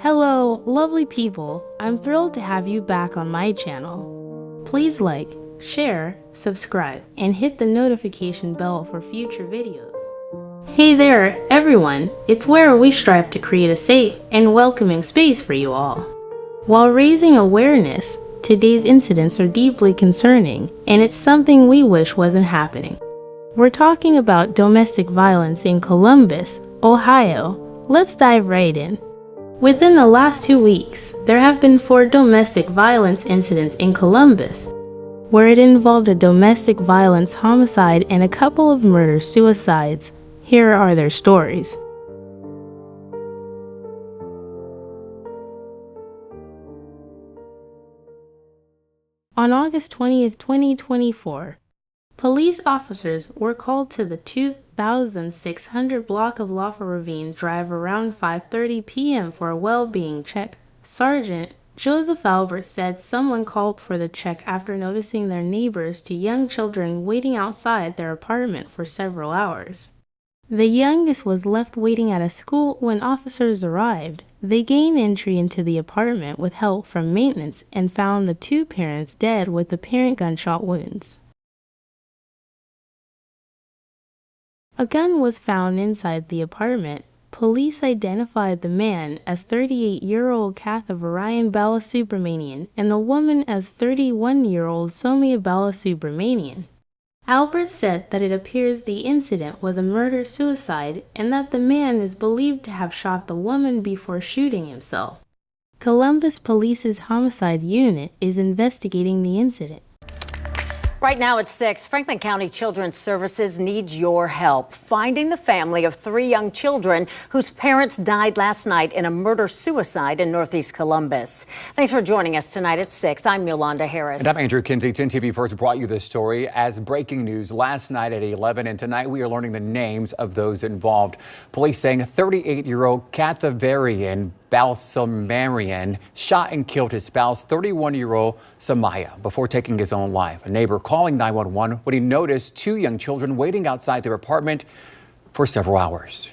Hello, lovely people. I'm thrilled to have you back on my channel. Please like, share, subscribe, and hit the notification bell for future videos. Hey there, everyone. It's where we strive to create a safe and welcoming space for you all. While raising awareness, today's incidents are deeply concerning, and it's something we wish wasn't happening. We're talking about domestic violence in Columbus, Ohio. Let's dive right in. Within the last 2 weeks, there have been 4 domestic violence incidents in Columbus, where it involved a domestic violence homicide and a couple of murder-suicides. Here are their stories. On August 20th, 2024, police officers were called to the 2600 block of Laffa Ravine Drive around 5:30 p.m. for a well-being check. Sergeant Joseph Albert said someone called for the check after noticing their neighbors to young children waiting outside their apartment for several hours. The youngest was left waiting at a school when officers arrived. They gained entry into the apartment with help from maintenance and found the 2 parents dead with apparent gunshot wounds. A gun was found inside the apartment. Police identified the man as 38-year-old Kathavarian Balasubramanian and the woman as 31-year-old Somia Balasubramanian. Albert said that it appears the incident was a murder-suicide and that the man is believed to have shot the woman before shooting himself. Columbus Police's homicide unit is investigating the incident. Right now at 6, Franklin County Children's Services needs your help finding the family of 3 young children whose parents died last night in a murder-suicide in Northeast Columbus. Thanks for joining us tonight at 6. I'm Yolanda Harris. And I'm Andrew Kinsey. 10 TV First brought you this story as breaking news last night at 11, and tonight we are learning the names of those involved. Police saying 38-year-old Kathavarian Balsamarian shot and killed his spouse, 31-year-old Samaya, before taking his own life. A neighbor calling 911 when he noticed 2 young children waiting outside their apartment for several hours.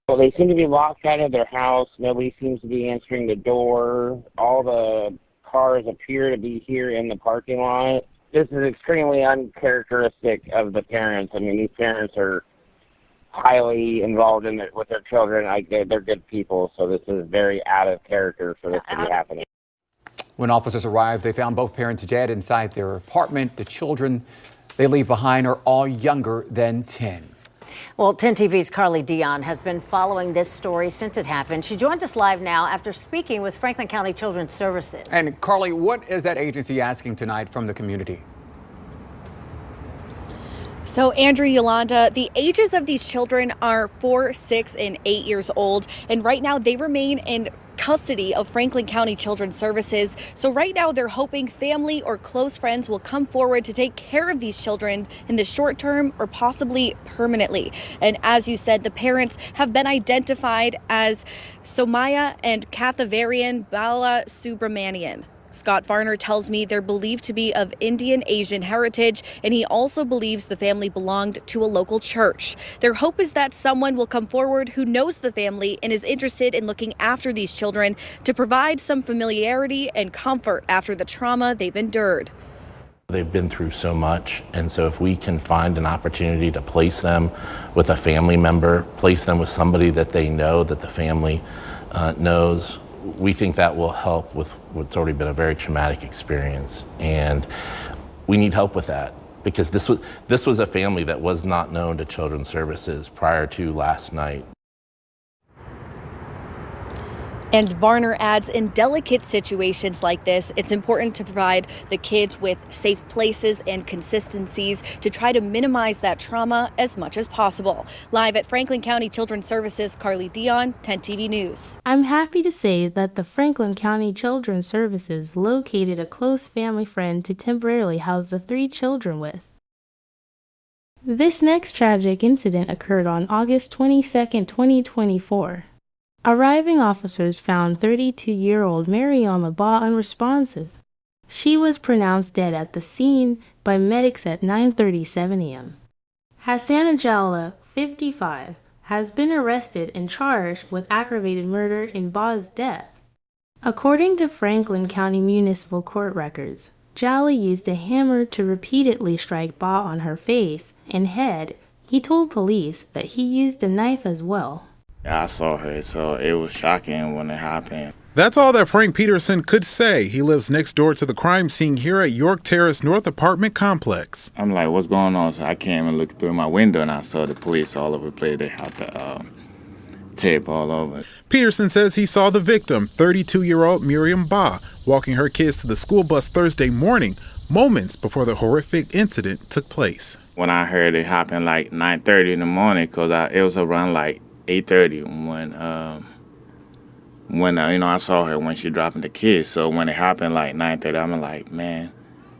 Well, they seem to be locked out of their house. Nobody seems to be answering the door. All the cars appear to be here in the parking lot. This is extremely uncharacteristic of the parents. I mean, these parents are highly involved with their children. They're good people, so this is very out of character for this to be happening. When officers arrived, they found both parents dead inside their apartment. The children they leave behind are all younger than 10. Well, 10 TV's Carly Dion has been following this story since it happened. She joins us live now after speaking with Franklin County Children's Services. And Carly, what is that agency asking tonight from the community? So, Andrew, Yolanda, the ages of these children are 4, 6, and 8 years old, and right now they remain in custody of Franklin County Children's Services. So right now they're hoping family or close friends will come forward to take care of these children in the short term or possibly permanently. And as you said, the parents have been identified as Somaya and Kathavarian Balasubramanian. Scott Varner tells me they're believed to be of Indian Asian heritage, and he also believes the family belonged to a local church. Their hope is that someone will come forward who knows the family and is interested in looking after these children to provide some familiarity and comfort after the trauma they've endured. They've been through so much, and so if we can find an opportunity to place them with a family member, place them with somebody that they know, that the family knows, we think that will help with what's already been a very traumatic experience. And we need help with that because this was a family that was not known to Children's Services prior to last night. And Varner adds, in delicate situations like this, it's important to provide the kids with safe places and consistencies to try to minimize that trauma as much as possible. Live at Franklin County Children's Services, Carly Dion, 10 TV News. I'm happy to say that the Franklin County Children's Services located a close family friend to temporarily house the 3 children with. This next tragic incident occurred on August 22nd, 2024. Arriving officers found 32-year-old Mariam Abba unresponsive. She was pronounced dead at the scene by medics at 9:37 a.m. Hassan Ajala, 55, has been arrested and charged with aggravated murder in Ba's death. According to Franklin County Municipal Court records, Jallow used a hammer to repeatedly strike Ba on her face and head. He told police that he used a knife as well. I saw her, so it was shocking when it happened. That's all that Frank Peterson could say. He lives next door to the crime scene here at York Terrace North apartment complex. I'm like, what's going on? So I came and looked through my window, and I saw the police all over the place. They had the tape all over. Peterson says he saw the victim, 32-year-old Miriam Ba, walking her kids to the school bus Thursday morning, moments before the horrific incident took place. When I heard it happened like 9:30 in the morning, because it was around like 8:30 when I saw her when she dropping the kids. So when it happened like 9:30, I'm like, man,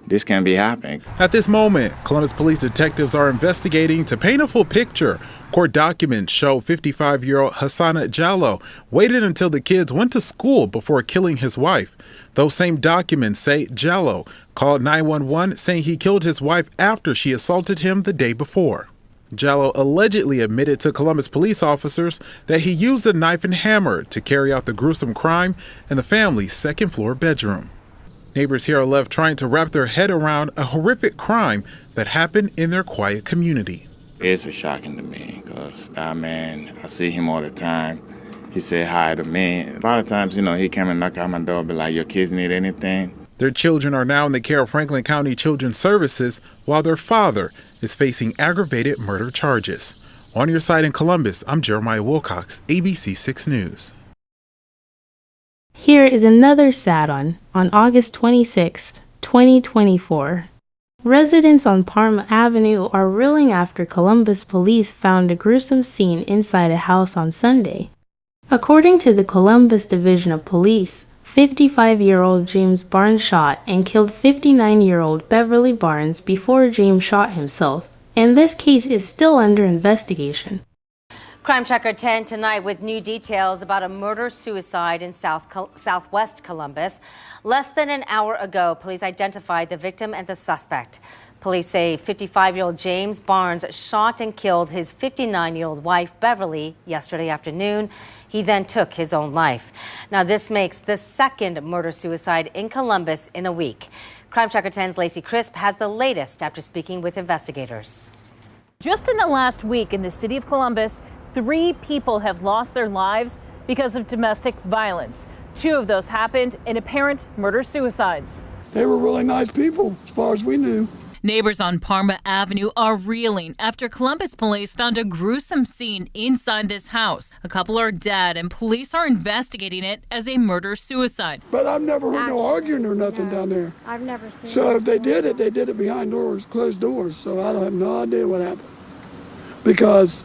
this can't be happening. At this moment, Columbus police detectives are investigating to paint a full picture. Court documents show 55-year-old Hassana Jallow waited until the kids went to school before killing his wife. Those same documents say Jallow called 911 saying he killed his wife after she assaulted him the day before. Jallow allegedly admitted to Columbus police officers that he used a knife and hammer to carry out the gruesome crime in the family's second-floor bedroom. Neighbors here are left trying to wrap their head around a horrific crime that happened in their quiet community. It's shocking to me because that man, I see him all the time. He said hi to me. A lot of times, he come and knock on my door, be like, your kids need anything? Their children are now in the care of Franklin County Children's Services, while their father is facing aggravated murder charges. On your side in Columbus, I'm Jeremiah Wilcox, ABC 6 News. Here is another sad one on August 26, 2024. Residents on Parma Avenue are reeling after Columbus police found a gruesome scene inside a house on Sunday. According to the Columbus Division of Police, 55-year-old James Barnes shot and killed 59-year-old Beverly Barnes before James shot himself, and this case is still under investigation. Crime Checker 10 tonight with new details about a murder-suicide in southwest Columbus. Less than an hour ago, police identified the victim and the suspect. Police say 55-year-old James Barnes shot and killed his 59-year-old wife, Beverly, yesterday afternoon. He then took his own life. Now, this makes the second murder-suicide in Columbus in a week. Crime Checker 10's Lacey Crisp has the latest after speaking with investigators. Just in the last week in the city of Columbus, 3 people have lost their lives because of domestic violence. 2 of those happened in apparent murder-suicides. They were really nice people, as far as we knew. Neighbors on Parma Avenue are reeling after Columbus police found a gruesome scene inside this house. A couple are dead, and police are investigating it as a murder-suicide. But I've never heard no arguing or nothing down there. I've never seen So if they did it behind doors, closed doors. So I have no idea what happened. Because,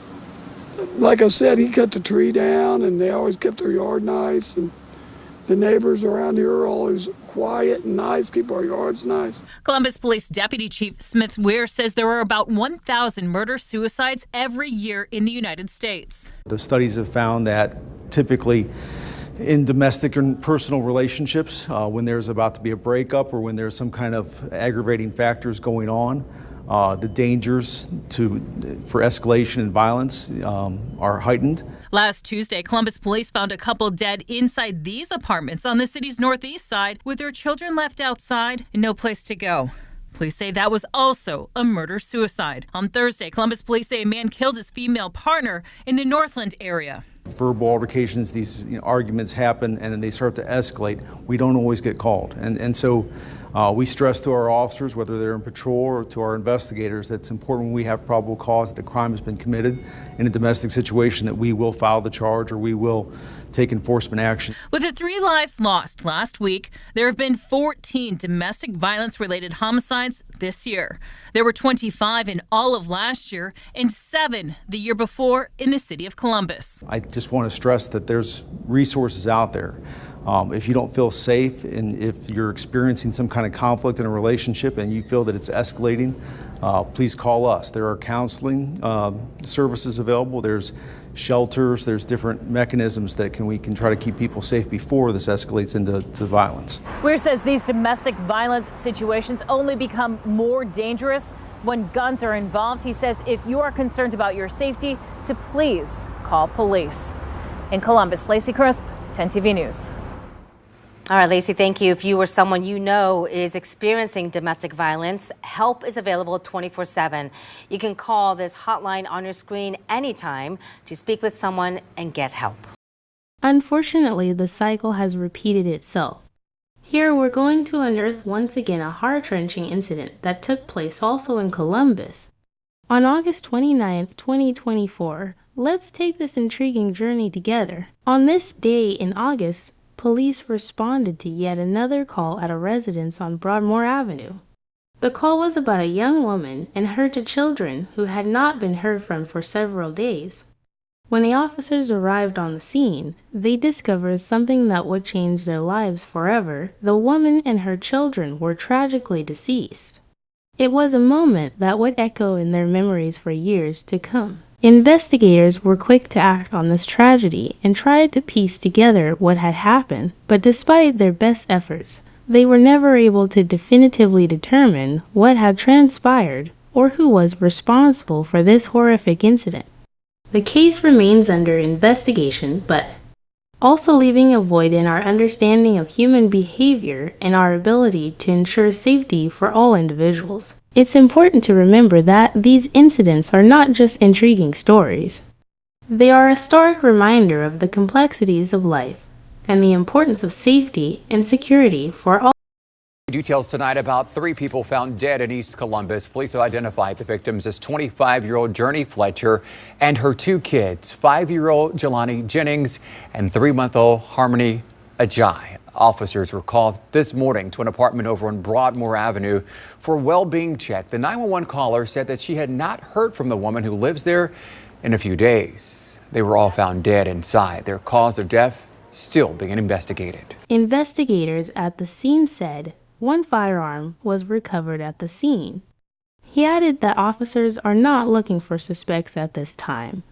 like I said, he cut the tree down, and they always kept their yard nice. And the neighbors around here are always quiet and nice, keep our yards nice. Columbus Police Deputy Chief Smith Weir says there are about 1,000 murder-suicides every year in the United States. The studies have found that typically in domestic and personal relationships, when there's about to be a breakup or when there's some kind of aggravating factors going on, the dangers for escalation and violence are heightened. Last Tuesday, Columbus police found a couple dead inside these apartments on the city's northeast side with their children left outside and no place to go. Police say that was also a murder-suicide. On Thursday, Columbus police say a man killed his female partner in the Northland area. Verbal altercations, these arguments happen and then they start to escalate. We don't always get called. And so we stress to our officers, whether they're in patrol or to our investigators, that it's important when we have probable cause that a crime has been committed in a domestic situation that we will file the charge or we will take enforcement action. With the 3 lives lost last week, there have been 14 domestic violence-related homicides this year. There were 25 in all of last year and 7 the year before in the city of Columbus. I just want to stress that there's resources out there. If you don't feel safe and if you're experiencing some kind of conflict in a relationship and you feel that it's escalating, please call us. There are counseling services available. There's shelters. There's different mechanisms that we can try to keep people safe before this escalates into violence. Weir says these domestic violence situations only become more dangerous when guns are involved. He says if you are concerned about your safety, to please call police. In Columbus, Lacey Crisp, 10 TV News. All right, Lacey, thank you. If you or someone you know is experiencing domestic violence, help is available 24/7. You can call this hotline on your screen anytime to speak with someone and get help. Unfortunately, the cycle has repeated itself. Here we're going to unearth once again a heart-wrenching incident that took place also in Columbus. On August 29, 2024, let's take this intriguing journey together. On this day in August, police responded to yet another call at a residence on Broadmoor Avenue. The call was about a young woman and her two children who had not been heard from for several days. When the officers arrived on the scene, they discovered something that would change their lives forever. The woman and her children were tragically deceased. It was a moment that would echo in their memories for years to come. Investigators were quick to act on this tragedy and tried to piece together what had happened, but despite their best efforts, they were never able to definitively determine what had transpired or who was responsible for this horrific incident. The case remains under investigation, but also leaving a void in our understanding of human behavior and our ability to ensure safety for all individuals. It's important to remember that these incidents are not just intriguing stories. They are a stark reminder of the complexities of life and the importance of safety and security for all. Details tonight about 3 people found dead in East Columbus. Police have identified the victims as 25-year-old Journey Fletcher and her 2 kids, 5-year-old Jelani Jennings and 3-month-old Harmony Ajay. Officers were called this morning to an apartment over on Broadmoor Avenue for a well-being check. The 911 caller said that she had not heard from the woman who lives there in a few days. They were all found dead inside. Their cause of death still being investigated. Investigators at the scene said 1 firearm was recovered at the scene. He added that officers are not looking for suspects at this time,